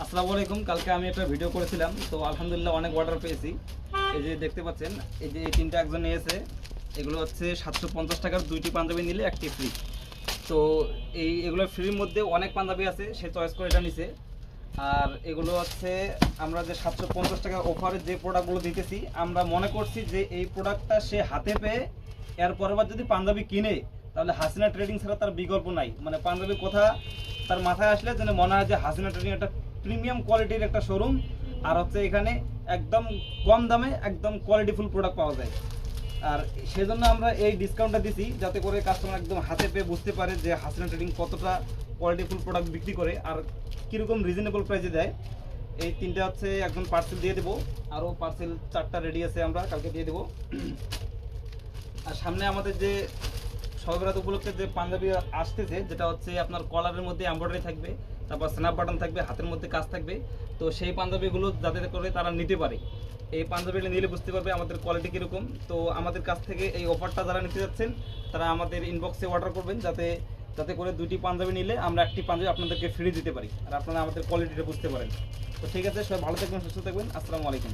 আসসালামু আলাইকুম। কালকে আমি একটা ভিডিও করেছিলাম, তো আলহামদুলিল্লাহ অনেক অর্ডার পেয়েছি। এই যে দেখতে পাচ্ছেন, এই যে এই তিনটা একজন নিয়েছে। এগুলো হচ্ছে 750 টাকার দুইটি পাঞ্জাবি নিলে একটি ফ্রি। তো এগুলো ফ্রির মধ্যে অনেক পাঞ্জাবি আছে, সে চয়েস করে এটা নিছে। আর এগুলো হচ্ছে আমরা যে 750 টাকা অফারে যে প্রোডাক্টগুলো দিতেছি, আমরা মনে করছি যে এই প্রোডাক্টটা সে হাতে পেয়ে এর পরের বার যদি পাঞ্জাবি কিনে, তাহলে হাসিনা ট্রেডিং ছাড়া তার বিকল্প নাই। মানে পাঞ্জাবি কথা তার মাথায় আসলে যেন মনে হয় যে হাসিনা ট্রেডিং একটা প্রিমিয়াম কোয়ালিটির একটা শোরুম। আর হচ্ছে এখানে একদম কম দামে একদম কোয়ালিটিফুল প্রোডাক্ট পাওয়া যায়। আর সেজন্য আমরা এই ডিসকাউন্টটা দিছি, যাতে করে কাস্টমার একদম হাতে পেয়ে বুঝতে পারে যে হাসিনা ট্রেডিং কতটা কোয়ালিটিফুল প্রোডাক্ট বিক্রি করে আর কীরকম রিজনেবল প্রাইসে দেয়। এই তিনটা হচ্ছে একদম পার্সেল দিয়ে দেবো, আরও পার্সেল 4টা রেডি আছে, আমরা কালকে দিয়ে দেবো। আর সামনে আমাদের যে শবে বরাত উপলক্ষে যে পাঞ্জাবি আসতেছে, যেটা হচ্ছে আপনার কলারের মধ্যে এমব্রয়ডারি থাকবে, তারপর স্ন্যাপ বাটন থাকবে, হাতের মধ্যে কাজ থাকবে। তো সেই পাঞ্জাবিগুলো যাতে করে তারা নিতে পারে, এই পাঞ্জাবিটা নিলে বুঝতে পারবে আমাদের কোয়ালিটি কীরকম। তো আমাদের কাছ থেকে এই অফারটা যারা নিতে যাচ্ছেন, তারা আমাদের ইনবক্সে অর্ডার করবেন, যাতে করে দুইটি পাঞ্জাবি নিলে আমরা একটি পাঞ্জাবি আপনাদেরকে ফ্রি দিতে পারি, আর আপনারা আমাদের কোয়ালিটিটা বুঝতে পারেন। তো ঠিক আছে, সবাই ভালো থাকবেন, সুস্থ থাকবেন। আসসালামু আলাইকুম।